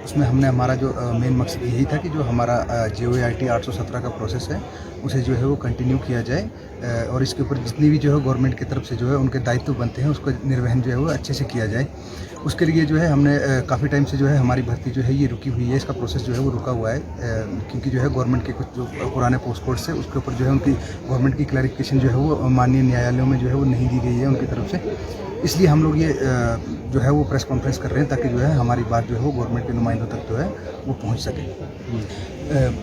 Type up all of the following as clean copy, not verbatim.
उसमें हमने हमारा जो मेन मकसद यही था कि जो हमारा JOAIT 817 का प्रोसेस है उसे जो है वो कंटिन्यू किया जाए और इसके ऊपर जितनी भी जो है गवर्नमेंट की तरफ से जो है उनके दायित्व बनते हैं उसको निर्वहन जो है वो अच्छे से किया जाए। उसके लिए जो है हमने काफ़ी टाइम से जो है हमारी भर्ती जो है ये रुकी हुई है, इसका प्रोसेस जो है वो रुका हुआ है क्योंकि जो है गवर्नमेंट के कुछ जो पुराने पोस्ट कोड्स है उसके ऊपर जो है उनकी गवर्नमेंट की क्लैरिफिकेशन जो है वो माननीय न्यायालयों में जो है वो नहीं दी गई है उनकी तरफ से। इसलिए हम लोग ये जो है वो प्रेस कॉन्फ्रेंस कर रहे हैं ताकि जो है हमारी बात जो है वो गवर्नमेंट के नुमाइंदों तक जो है वो पहुंच सके।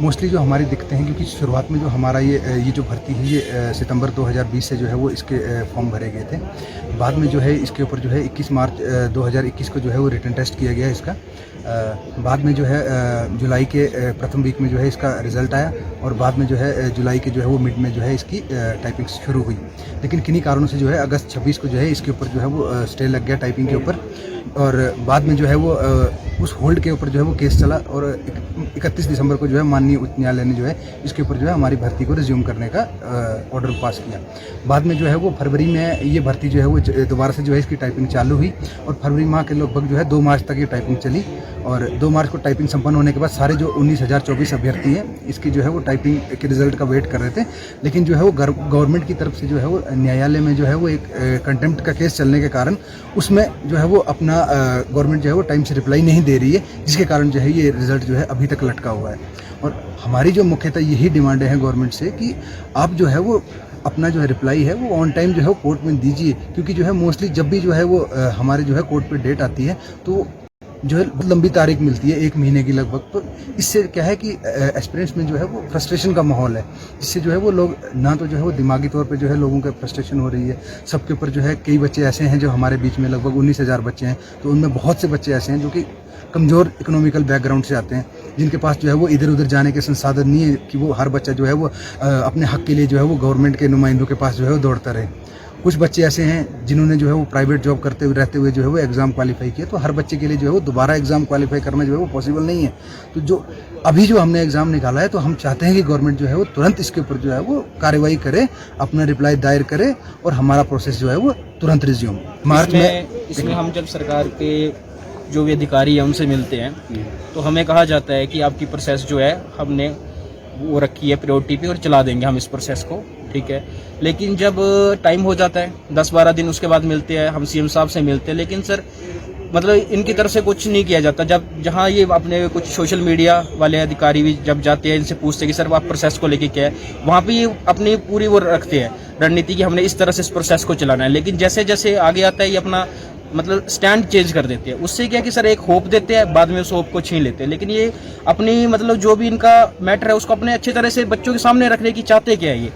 मोस्टली जो हमारी दिक्कतें हैं क्योंकि शुरुआत में जो हमारा ये जो भर्ती है ये सितंबर 2020 से जो है वो इसके फॉर्म भरे गए थे। बाद में जो है इसके ऊपर जो है 21 मार्च 2021 को जो है वो रिटन टेस्ट किया गया इसका। बाद में जो है जुलाई के प्रथम वीक में जो है इसका रिज़ल्ट आया और बाद में जो है जुलाई के जो है वो मिड में जो है इसकी टाइपिंग शुरू हुई। लेकिन किन्हीं कारणों से जो है अगस्त 26 को जो है इसके ऊपर जो है वो स्टे लग गया टाइपिंग के ऊपर और बाद में जो है वो उस होल्ड के ऊपर जो है वो केस चला और 31 दिसंबर को जो है माननीय उच्च न्यायालय ने जो है इसके ऊपर जो है हमारी भर्ती को रिज्यूम करने का ऑर्डर पास किया। बाद में जो है वो फरवरी में ये भर्ती जो है वो दोबारा से जो है इसकी टाइपिंग चालू हुई और फरवरी माह के लगभग जो है 2 मार्च तक ये टाइपिंग चली और 2 मार्च को टाइपिंग संपन्न होने के बाद सारे जो 19,024 अभ्यर्थी हैं इसकी जो है वो टाइपिंग के रिजल्ट का वेट कर रहे थे। लेकिन जो है वो गवर्नमेंट की तरफ से जो है वो न्यायालय में जो है वो एक कंटेम्प्ट का केस चलने के कारण उसमें जो है वो अपना गवर्नमेंट जो है वो टाइम से रिप्लाई नहीं दे रही है, जिसके कारण जो है ये रिजल्ट जो है अभी तक लटका हुआ है। और हमारी जो मुख्यतः यही डिमांडें हैं गवर्नमेंट से कि आप जो है वो अपना जो है रिप्लाई है वो ऑन टाइम जो है कोर्ट में दीजिए, क्योंकि जो है मोस्टली जब भी जो है वो हमारे जो है कोर्ट पे डेट आती है तो जो है बहुत लंबी तारीख मिलती है 1 महीने की लगभग। तो इससे क्या है कि एस्पिरेंट्स में जो है वो फ्रस्ट्रेशन का माहौल है, जिससे जो है वो लोग ना तो जो है वो दिमागी तौर पे जो है लोगों के फ्रस्ट्रेशन हो रही है सबके ऊपर। जो है कई बच्चे ऐसे हैं जो हमारे बीच में लगभग 19,000 बच्चे हैं, तो उनमें बहुत से बच्चे ऐसे हैं जो कि कमज़ोर इकोनॉमिकल बैकग्राउंड से आते हैं, जिनके पास जो है वो इधर उधर जाने के संसाधन नहीं है कि वो हर बच्चा जो है वो अपने हक के लिए जो है वो गवर्नमेंट के नुमाइंदों के पास जो है वो दौड़ता रहे। कुछ बच्चे ऐसे हैं जिन्होंने जो है वो प्राइवेट जॉब करते हुए रहते हुए जो है वो एग्ज़ाम क्वालिफाई किया, तो हर बच्चे के लिए जो है वो दोबारा एग्ज़ाम क्वालिफाई करना जो है वो पॉसिबल नहीं है। तो जो अभी जो हमने एग्ज़ाम निकाला है तो हम चाहते हैं कि गवर्नमेंट जो है वो तुरंत इसके ऊपर जो है वो कार्रवाई करे, अपना रिप्लाई दायर करे और हमारा प्रोसेस जो है वो तुरंत रिज्यूम मार्च में। इसमें हम जब सरकार के जो भी अधिकारी हैं उनसे मिलते हैं तो हमें कहा जाता है कि आपकी प्रोसेस जो है हमने वो रखी है प्रायोरिटी पे और चला देंगे हम इस प्रोसेस को, ठीक है। लेकिन जब टाइम हो जाता है 10-12 दिन उसके बाद मिलते हैं, हम CM साहब से मिलते हैं, लेकिन सर मतलब इनकी तरफ से कुछ नहीं किया जाता। जब जहाँ ये अपने कुछ सोशल मीडिया वाले अधिकारी भी जब जाते हैं इनसे पूछते हैं कि सर आप प्रोसेस को लेके क्या है, वहाँ पे ये अपनी पूरी वो रखते हैं रणनीति कि हमने इस तरह से इस प्रोसेस को चलाना है। लेकिन जैसे जैसे आगे आता है ये अपना मतलब स्टैंड चेंज कर देते हैं। उससे क्या कि सर एक होप देते हैं, बाद में उस होप को छीन लेते हैं। लेकिन ये अपनी मतलब जो भी इनका मैटर है उसको अपने अच्छी तरह से बच्चों के सामने रखने की चाहते क्या है ये,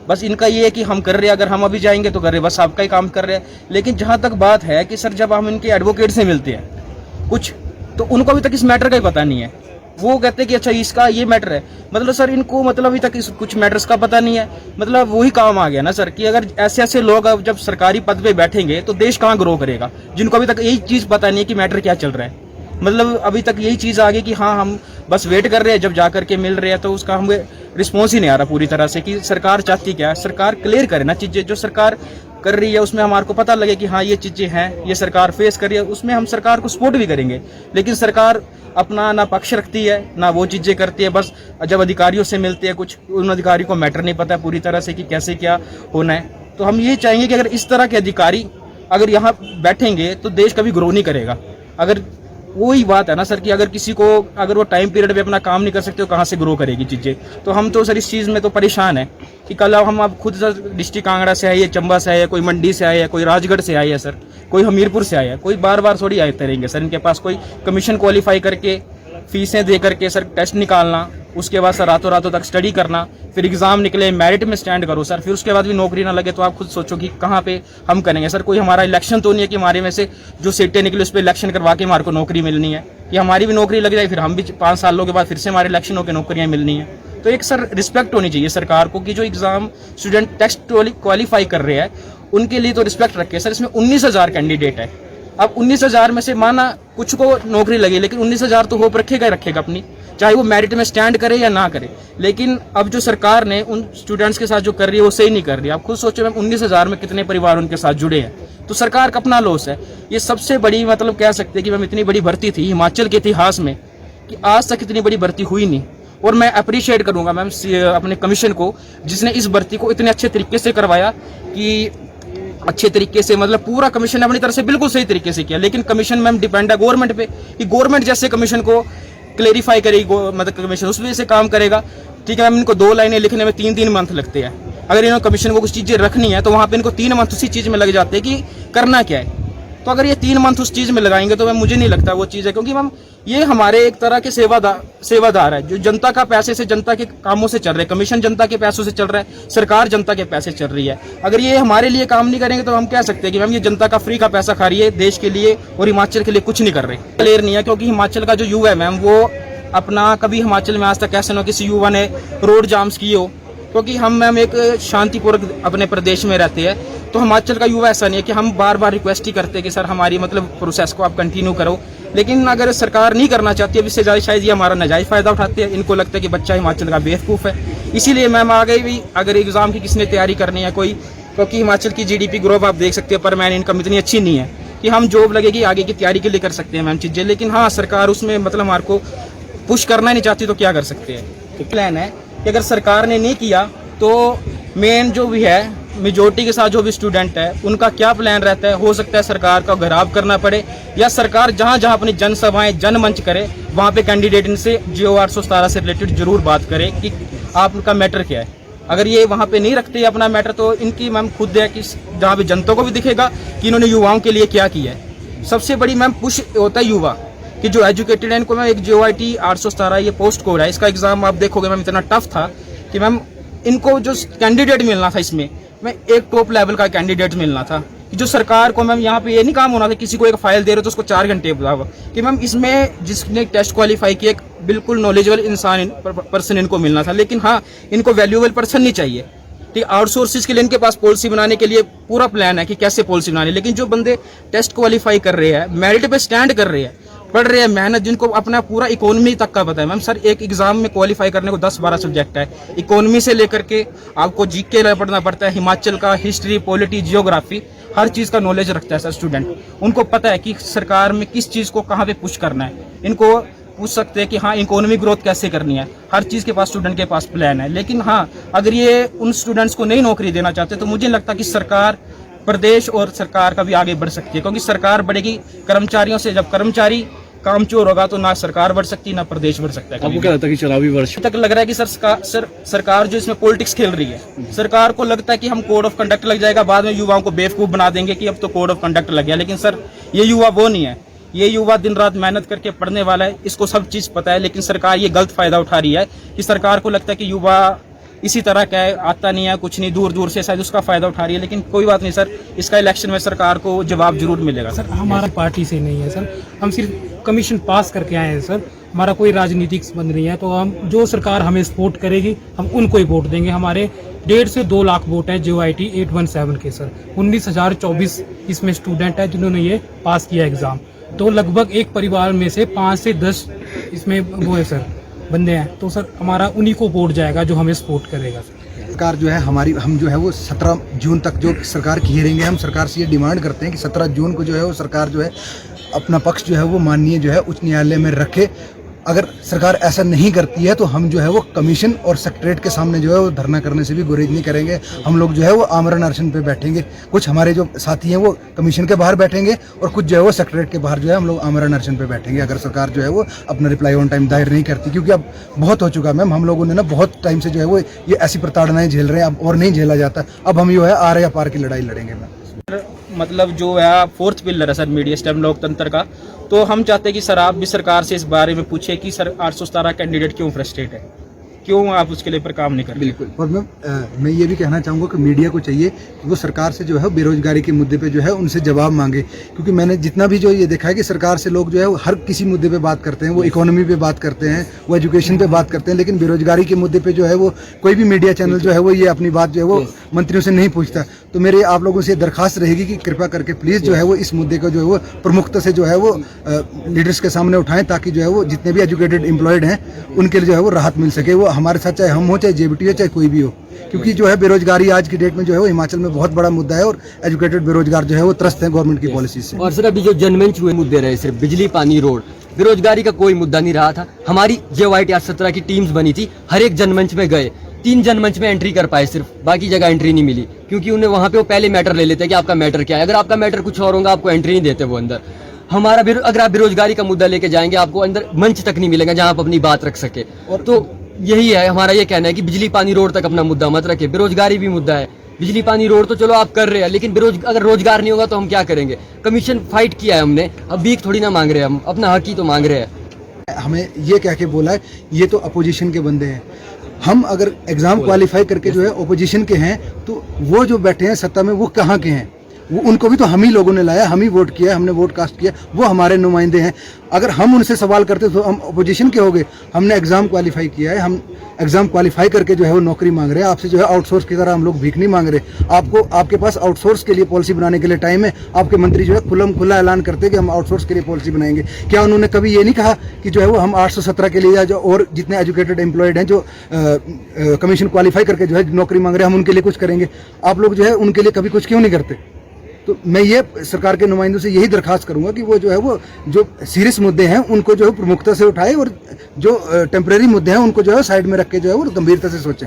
बस इनका ये है कि हम कर रहे हैं, अगर हम अभी जाएंगे तो कर रहे हैं, बस आपका ही काम कर रहे हैं। लेकिन जहाँ तक बात है कि सर जब हम इनके एडवोकेट से मिलते हैं कुछ, तो उनको अभी तक इस मैटर का ही पता नहीं है। वो कहते हैं कि अच्छा इसका ये मैटर है, मतलब सर इनको मतलब अभी तक इस कुछ मैटर्स का पता नहीं है। मतलब वही काम आ गया ना सर कि अगर ऐसे ऐसे लोग अब जब सरकारी पद पे बैठेंगे तो देश कहाँ ग्रो करेगा, जिनको अभी तक यही चीज पता नहीं है कि मैटर क्या चल रहा है। मतलब अभी तक यही चीज आ गई कि हाँ हम बस वेट कर रहे हैं, जब जाकर के मिल रहे हैं तो उसका हमें रिस्पॉन्स ही नहीं आ रहा पूरी तरह से कि सरकार चाहती क्या है। सरकार क्लियर करे ना चीजें, जो सरकार कर रही है उसमें हमारे को पता लगे कि हाँ ये चीजें हैं, ये सरकार फेस कर रही है, उसमें हम सरकार को सपोर्ट भी करेंगे। लेकिन सरकार अपना ना पक्ष रखती है ना वो चीजें करती है। बस जब अधिकारियों से मिलते हैं कुछ, उन अधिकारियों को मैटर नहीं पता पूरी तरह से कि कैसे क्या होना है। तो हम ये चाहेंगे कि अगर इस तरह के अधिकारी अगर यहाँ बैठेंगे तो देश कभी ग्रो नहीं करेगा। अगर वही बात है ना सर कि अगर किसी को अगर वो टाइम पीरियड पे अपना काम नहीं कर सकते तो कहाँ से ग्रो करेगी चीजें। तो हम तो सर इस चीज में तो परेशान है कि कल हम अब खुद सर डिस्ट्रिक्ट कांगड़ा से आए, चंबा से आए, कोई मंडी से आए, कोई राजगढ़ से आए है सर, कोई हमीरपुर से आया है, कोई बार बार थोड़ी आते रहेंगे सर। इनके पास कोई कमीशन क्वालिफाई करके फीसें दे करके सर टेस्ट निकालना, उसके बाद सर रातों रातों तक स्टडी करना, फिर एग्जाम निकले मेरिट में स्टैंड करो सर, फिर उसके बाद भी नौकरी ना लगे तो आप खुद सोचो कि कहाँ पे हम करेंगे सर। कोई हमारा इलेक्शन तो नहीं है कि हमारे में से जो सीटें निकले उस पर इलेक्शन करवा के हमारे को नौकरी मिलनी है, कि हमारी भी नौकरी लग जाए फिर हम भी 5 सालों के बाद फिर से हमारे इलेक्शन होकर नौकरियां मिलनी है। तो एक सर रिस्पेक्ट होनी चाहिए सरकार को कि जो एग्जाम स्टूडेंट टेस्ट क्वालिफाई कर रहे हैं उनके लिए तो रिस्पेक्ट रखे सर। इसमें 19,000 कैंडिडेट है, अब 19,000 में से माना कुछ को नौकरी लगी, लेकिन 19,000 तो होप रखेगा ही रखेगा अपनी, चाहे वो मेरिट में स्टैंड करे या ना करे। लेकिन अब जो सरकार ने उन स्टूडेंट्स के साथ जो कर रही है वो सही नहीं कर रही है। आप खुद सोचो मैम 19,000 में कितने परिवार उनके साथ जुड़े हैं, तो सरकार का अपना लॉस है। ये सबसे बड़ी मतलब कह सकते हैं कि मैम इतनी बड़ी भर्ती थी हिमाचल के इतिहास में कि आज तक इतनी बड़ी भर्ती हुई नहीं। और मैं अप्रिशिएट करूंगा मैम अपने कमीशन को, जिसने इस भर्ती को इतने अच्छे तरीके से करवाया कि अच्छे तरीके से, मतलब पूरा कमीशन अपनी तरफ से बिल्कुल सही तरीके से किया। लेकिन कमीशन मैम डिपेंड है गवर्नमेंट पे, कि गवर्नमेंट जैसे कमीशन को क्लेरिफाई करेगी, मतलब कमीशन उस वजह से काम करेगा। ठीक है मैम, इनको 2 लाइनें लिखने में 3 मंथ लगते हैं। अगर इन्होंने कमीशन को कुछ चीज़ें रखनी है तो वहाँ पे इनको 3 मंथ उसी चीज़ में लग जाते हैं कि करना क्या है। तो अगर ये 3 मंथ उस चीज़ में लगाएंगे तो मैम मुझे नहीं लगता वो चीज़ है, क्योंकि मैम ये हमारे एक तरह के सेवादार है, जो जनता का पैसे से, जनता के कामों से चल रहे हैं। कमीशन जनता के पैसों से चल रहा है, सरकार जनता के पैसे चल रही है। अगर ये हमारे लिए काम नहीं करेंगे तो हम कह सकते हैं कि मैम ये जनता का फ्री का पैसा खा रही है, देश के लिए और हिमाचल के लिए कुछ नहीं कर रहे। क्लियर नहीं है, क्योंकि हिमाचल का जो युवा है मैम, वो अपना कभी हिमाचल में आज तक ऐसा ना किसी युवा ने रोड जाम्स किए हो, क्योंकि हम मैम एक शांतिपूर्वक अपने प्रदेश में रहते हैं। तो हिमाचल का युवा ऐसा नहीं है कि हम बार बार रिक्वेस्ट ही करते हैं कि सर हमारी मतलब प्रोसेस को आप कंटिन्यू करो। लेकिन अगर सरकार नहीं करना चाहती है, इससे ज़्यादा शायद ये हमारा नाजायज़ फ़ायदा उठाते हैं। इनको लगता है कि बच्चा हिमाचल का बेवकूफ़ है। इसीलिए मैम आगे भी अगर एग्ज़ाम की किसने तैयारी करनी है कोई, क्योंकि हिमाचल की GDP ग्रोथ आप देख सकते हैं, पर मैन इनकम इतनी अच्छी नहीं है कि हम जॉब लगेगी आगे की तैयारी के लिए कर सकते हैं मैम चीज़ें। लेकिन हाँ, सरकार उसमें मतलब हमारे को पुश करना नहीं चाहती तो क्या कर सकते हैं। तो प्लान है कि अगर सरकार ने नहीं किया तो मेन जो भी है मेजोरिटी के साथ जो भी स्टूडेंट है उनका क्या प्लान रहता है। हो सकता है सरकार का घेराव करना पड़े, या सरकार जहां जहां अपनी जनसभाएं जनमंच करे वहां पे कैंडिडेट इनसे GO 817 से रिलेटेड जरूर बात करे कि आपका मैटर क्या है। अगर ये वहां पे नहीं रखते अपना मैटर तो इनकी मैम खुद है कि जहां पे जनता को भी दिखेगा कि इन्होंने युवाओं के लिए क्या किया है। सबसे बड़ी मैम पुश होता है युवा कि जो एजुकेटेड है इनको मैम एक JOIT 817 ये पोस्ट कोड है, इसका एग्जाम आप देखोगे मैम इतना टफ था कि मैम इनको जो कैंडिडेट मिलना था इसमें मैं एक टॉप लेवल का कैंडिडेट मिलना था। कि जो सरकार को मैम यहाँ पे ये नहीं काम होना था किसी को एक फाइल दे रहे हो तो उसको 4 घंटे बताओ कि मैम इसमें जिसने टेस्ट क्वालिफाई किया एक बिल्कुल नॉलेजेबल इंसान पर्सन इनको मिलना था। लेकिन हाँ, इनको वैल्यूएबल पर्सन नहीं चाहिए। ठीक, आउटसोर्सेज के लिए इनके पास पॉलिसी बनाने के लिए पूरा प्लान है कि कैसे पॉलिसी बनानी। लेकिन जो बंदे टेस्ट क्वालिफाई कर रहे हैं, मेरिट पे स्टैंड कर रहे हैं, पढ़ रहे हैं, मेहनत, जिनको अपना पूरा इकोनॉमी तक का पता है। मैम सर एक एग्जाम में क्वालिफाई करने को 10-12 सब्जेक्ट है, इकोनॉमी से लेकर के आपको GK पढ़ना पड़ता है, हिमाचल का हिस्ट्री, पॉलिटी, जियोग्राफी, हर चीज़ का नॉलेज रखता है सर स्टूडेंट। उनको पता है कि सरकार में किस चीज़ को कहाँ पे पुश करना है। इनको पूछ सकते हैं कि हाँ इकोनॉमी ग्रोथ कैसे करनी है, हर चीज़ के पास स्टूडेंट के पास प्लान है। लेकिन हाँ, अगर ये उन स्टूडेंट्स को नहीं नौकरी देना चाहते तो मुझे लगता कि सरकार, प्रदेश और सरकार का भी आगे बढ़ सकती है, क्योंकि सरकार बढ़ेगी कर्मचारियों से। जब कर्मचारी काम चोर होगा तो ना सरकार बढ़ सकती ना प्रदेश बढ़ सकता है। आपको क्या लगता है कि चुनावी वर्ष तक लग रहा है कि सरकार जो इसमें पॉलिटिक्स खेल रही है। सरकार को लगता है कि हम कोड ऑफ कंडक्ट लग जाएगा, बाद में युवाओं को बेवकूफ बना देंगे कि अब तो कोड ऑफ कंडक्ट लग गया। लेकिन सर ये युवा वो नहीं है, ये युवा दिन रात मेहनत करके पढ़ने वाला है, इसको सब चीज़ पता है। लेकिन सरकार ये गलत फायदा उठा रही है कि सरकार को लगता है कि युवा इसी तरह का है, आता नहीं है, कुछ नहीं, दूर दूर से शायद उसका फायदा उठा रही है। लेकिन कोई बात नहीं सर, इसका इलेक्शन में सरकार को जवाब जरूर मिलेगा। सर हमारा पार्टी से नहीं है सर, हम सिर्फ कमीशन पास करके आए हैं सर, हमारा कोई राजनीतिक संबंध नहीं है। तो हम जो सरकार हमें सपोर्ट करेगी हम उनको ही वोट देंगे। हमारे 1.5 से 2 लाख वोट हैं JOIT 817 के सर। 19,024 इसमें स्टूडेंट है जिन्होंने ये पास किया एग्जाम। तो लगभग एक परिवार में से 5 से 10 इसमें वो है सर बंदे हैं। तो सर हमारा उन्हीं को वोट जाएगा जो हमें सपोर्ट करेगा सर। सरकार जो है हमारी, हम जो है वो 17 जून तक जो सरकार की हियरिंग है, हम सरकार से ये डिमांड करते हैं कि 17 जून को जो है वो सरकार जो है अपना पक्ष जो है वो माननीय जो है उच्च न्यायालय में रखे। अगर सरकार ऐसा नहीं करती है तो हम जो है वो कमीशन और सेक्रेटरीट के सामने जो है वो धरना करने से भी गुरेज नहीं करेंगे। हम लोग जो है वो आमरण अनशन पे बैठेंगे। कुछ हमारे जो साथी हैं वो कमीशन के बाहर बैठेंगे और कुछ जो है वो सेक्रेटरीट के बाहर जो है हम लोग आमरण अनशन पे बैठेंगे, अगर सरकार जो है वो अपना रिप्लाई ऑन टाइम दायर नहीं करती। क्योंकि अब बहुत हो चुका मैम, हम लोगों ने ना बहुत टाइम से जो है वो ये ऐसी प्रताड़नाएं झेल रहे हैं, अब और नहीं झेला जाता। अब हम जो है आर या पार की लड़ाई लड़ेंगे मैम। मतलब जो है 4th पिलर है सर मीडिया स्टेम लोकतंत्र का। तो हम चाहते हैं कि सर आप भी सरकार से इस बारे में पूछे कि सर 817 कैंडिडेट क्यों फ्रस्ट्रेट है, क्यों आप उसके लिए पर काम नहीं कर रहे। बिल्कुल। और मैं ये भी कहना चाहूँगा कि मीडिया को चाहिए कि वो सरकार से जो है बेरोजगारी के मुद्दे पे जो है उनसे जवाब मांगे। क्योंकि मैंने जितना भी जो ये देखा है कि सरकार से लोग जो है वो हर किसी मुद्दे पे बात करते हैं, वो इकोनॉमी पे बात करते हैं, वो एजुकेशन पे बात करते हैं, लेकिन बेरोजगारी के मुद्दे पे जो है वो कोई भी मीडिया चैनल जो है वो ये अपनी बात जो है वो मंत्रियों से नहीं पूछता। तो मेरे आप लोगों से दरखास्त रहेगी कि कृपया करके प्लीज़ जो है वो इस मुद्दे को जो है वो प्रमुखता से जो है वो लीडर्स के सामने उठाएं, ताकि जो है वो जितने भी एजुकेटेड एम्प्लॉयड हैं उनके लिए जो है वो राहत मिल सके। वो हमारे साथ चाहे हम हो, चाहे JBT हो, चाहे कोई भी हो। क्योंकि जो है बेरोजगारी आज की डेट में जो है वो हिमाचल में बहुत बड़ा मुद्दा है और एजुकेटेड बेरोजगार जो है वो त्रस्त है गवर्नमेंट की पॉलिसी से। और सर अभी जो जनमंच हुए मुद्दे रहे, सिर्फ बिजली, पानी, रोड, बेरोजगारी का कोई मुद्दा नहीं रहा था। हमारी JOIT 17 की टीम्स बनी थी, हर एक जनमंच में गए, 3 जनमंच में एंट्री कर पाए सिर्फ, बाकी जगह एंट्री नहीं मिली, क्योंकि उन्हें वहां पे वो पहले मैटर ले लेते हैं कि आपका मैटर क्या है। अगर आपका मैटर कुछ और होगा आपको एंट्री नहीं देते वो अंदर। हमारा अगर आप बेरोजगारी का मुद्दा लेके जाएंगे आपको अंदर मंच तक नहीं मिलेगा जहां आप अपनी बात रख सके। और तो यही है हमारा ये कहना है कि बिजली पानी रोड तक अपना मुद्दा मत रखे, बेरोजगारी भी मुद्दा है। बिजली पानी रोड तो चलो आप कर रहे हैं, लेकिन अगर रोजगार नहीं होगा तो हम क्या करेंगे। कमीशन फाइट किया है हमने, अब भीख थोड़ी ना मांग रहे हैं, हम अपना हक ही तो मांग रहे हैं। हमें ये कह के बोला है ये तो अपोजिशन के बंदे हैं, हम अगर एग्जाम क्वालिफाई करके जो है अपोजिशन के हैं तो वो जो बैठे हैं सत्ता में वो कहाँ के हैं? वो उनको भी तो हम ही लोगों ने लाया, हम ही वोट किया, हमने वोट कास्ट किया, वो हमारे नुमाइंदे हैं। अगर हम उनसे सवाल करते तो हम अपोजिशन के हो गए। हमने एग्जाम क्वालिफाई किया है, हम एग्जाम क्वालिफाई करके जो है वो नौकरी मांग रहे हैं। आपसे जो है आउटसोर्स की तरह हम लोग भीख नहीं मांग रहे। आपके पास आउटसोर्स के लिए पॉलिसी बनाने के लिए टाइम है। आपके मंत्री जो है खुला ऐलान करते हैं कि हम आउटसोर्स के लिए पॉलिसी बनाएंगे। क्या उन्होंने कभी ये नहीं कहा कि जो है वो हम 817 के लिए या जो और जितने एजुकेटेड एम्प्लॉयड हैं जो कमीशन क्वालिफाई करके जो है नौकरी मांग रहे हैं हम उनके लिए कुछ करेंगे? आप लोग जो है उनके लिए कभी कुछ क्यों नहीं करते? तो मैं ये सरकार के नुमाइंदों से यही दरखास्त करूंगा कि वो जो है वो जो सीरियस मुद्दे हैं उनको जो है प्रमुखता से उठाए और जो टेम्परेरी मुद्दे हैं उनको जो है साइड में रख के जो है वो गंभीरता से सोचें।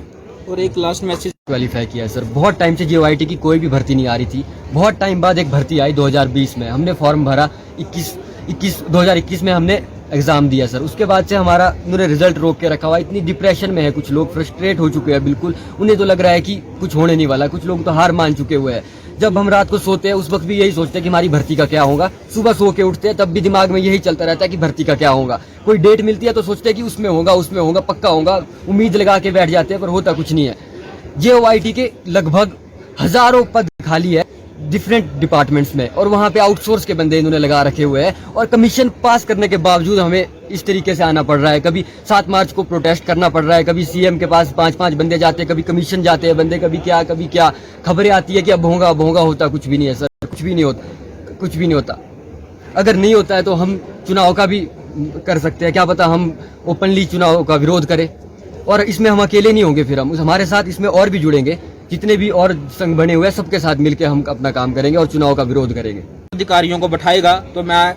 और एक लास्ट मैसेज क्वालिफाई किया है सर, बहुत टाइम से JOIT की कोई भी भर्ती नहीं आ रही थी। बहुत टाइम बाद एक भर्ती आई 2020 में, हमने फॉर्म भरा 2021 में हमने एग्जाम दिया सर। उसके बाद से हमारा उन्होंने रिजल्ट रोक के रखा हुआ। इतनी डिप्रेशन में है कुछ लोग, फ्रस्ट्रेट हो चुके हैं बिल्कुल। उन्हें तो लग रहा है कि कुछ होने नहीं वाला, कुछ लोग तो हार मान चुके हुए हैं। जब हम रात को सोते हैं उस वक्त भी यही सोचते हैं कि हमारी भर्ती का क्या होगा। सुबह सो के उठते हैं तब भी दिमाग में यही चलता रहता है कि भर्ती का क्या होगा। कोई डेट मिलती है तो सोचते हैं कि उसमें होगा पक्का होगा, उम्मीद लगा के बैठ जाते हैं, पर होता कुछ नहीं है। JOIT के लगभग हजारों पद खाली है डिफरेंट डिपार्टमेंट्स में, और वहां पे आउटसोर्स के बंदे इन्होंने लगा रखे हुए हैं। और कमीशन पास करने के बावजूद हमें इस तरीके से आना पड़ रहा है। कभी 7 मार्च को प्रोटेस्ट करना पड़ रहा है, कभी CM के पास 5-5 बंदे जाते हैं, कभी कमीशन जाते हैं बंदे, कभी क्या खबरें आती है कि अब होगा होता कुछ भी नहीं है सर, कुछ भी नहीं होता। अगर नहीं होता है तो हम चुनाव का भी कर सकते हैं, क्या पता हम ओपनली चुनाव का विरोध करें। और इसमें हम अकेले नहीं होंगे, फिर हम हमारे साथ इसमें और भी जुड़ेंगे, जितने भी और संघ बने हुए हैं सबके साथ मिलकर हम अपना काम करेंगे और चुनाव का विरोध करेंगे। अधिकारियों को बैठाएगा तो मैं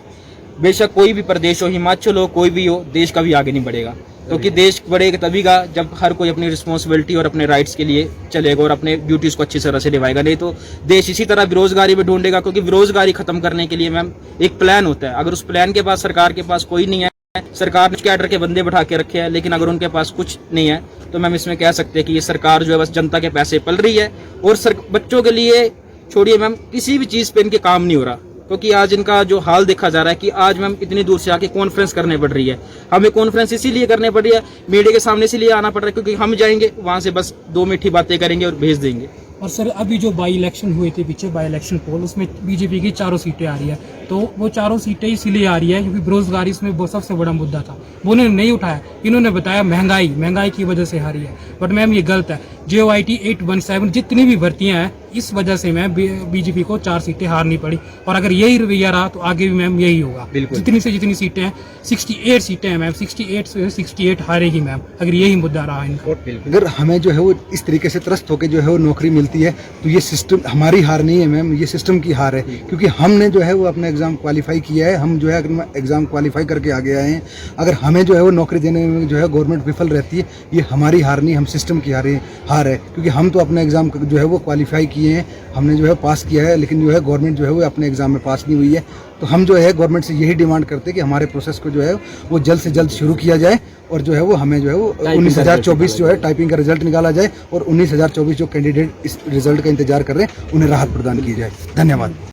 बेशक कोई भी प्रदेश हो, हिमाचल हो, कोई भी हो, देश का भी आगे नहीं बढ़ेगा। क्योंकि देश बढ़ेगा तभी का जब हर कोई अपनी रिस्पॉन्सिबिलिटी और अपने राइट्स के लिए चलेगा और अपने ड्यूटीज को अच्छी तरह से निभाएगा। नहीं तो देश इसी तरह बेरोजगारी में ढूंढेगा, क्योंकि बेरोजगारी खत्म करने के लिए मैम एक प्लान होता है। अगर उस प्लान के पास सरकार के पास कोई नहीं है, सरकार ने कैडर के बंदे बैठा के रखे हैं, लेकिन अगर उनके पास कुछ नहीं है तो मैम इसमें कह सकते हैं कि ये सरकार जो है बस जनता के पैसे पल रही है। और बच्चों के लिए छोड़िए मैम, किसी भी चीज पे इनके काम नहीं हो रहा, क्योंकि आज इनका जो हाल देखा जा रहा है कि आज मैम इतनी दूर से आके कॉन्फ्रेंस करने पड़ रही है। हमें कॉन्फ्रेंस इसीलिए करनी पड़ रही है, मीडिया के सामने इसीलिए आना पड़ रहा है क्योंकि हम जाएंगे वहां से बस 2 मीठी बातें करेंगे और भेज देंगे। और सर अभी जो बाई इलेक्शन हुए थे पीछे, बाई इलेक्शन पोल, उसमें बीजेपी की 4 सीटें आ रही है। तो वो 4 सीटें इसीलिए आ रही है क्योंकि बेरोजगारी उसमें वो सबसे बड़ा मुद्दा था, वो उन्होंने नहीं उठाया। इन्होंने बताया महंगाई की वजह से हारी है, बट मैम ये गलत है। JOIT 817 जितनी भी भर्तियां हैं इस वजह से मैम बीजेपी को 4 सीटें हारनी पड़ी। और अगर यही रवैया रहा तो आगे भी मैम यही होगा। जितनी से जितनी सीटें हैं, 68 सीटें हैं मैम, 68 से 68 हारेगी मैम, अगर यही मुद्दा रहा इनका। अगर हमें जो है वो इस तरीके से त्रस्त होकर जो है वो नौकरी मिलती है तो ये सिस्टम हमारी हार नहीं है मैम, ये सिस्टम की हार है। क्योंकि हमने जो है वो अपना एग्जाम क्वालिफाई किया है, हम जो है एग्जाम क्वालिफाई करके आगे आए हैं। अगर हमें जो है वो नौकरी देने में जो है गवर्नमेंट विफल रहती है, ये हमारी हार नहीं, हम सिस्टम की हार है। क्योंकि हम तो अपना एग्जाम जो है वो क्वालिफाई किए हैं, हमने जो है पास किया है, लेकिन जो है गवर्नमेंट जो है वो अपने एग्जाम में पास नहीं हुई है। तो हम जो है गवर्नमेंट से यही डिमांड करते हैं कि हमारे प्रोसेस को जो है वो जल्द से जल्द शुरू किया जाए और जो है वो हमें जो है वो 19,024 जो है टाइपिंग का रिजल्ट निकाला जाए और 19,024 जो कैंडिडेट इस रिजल्ट का इंतजार कर रहे हैं उन्हें राहत प्रदान की जाए। धन्यवाद।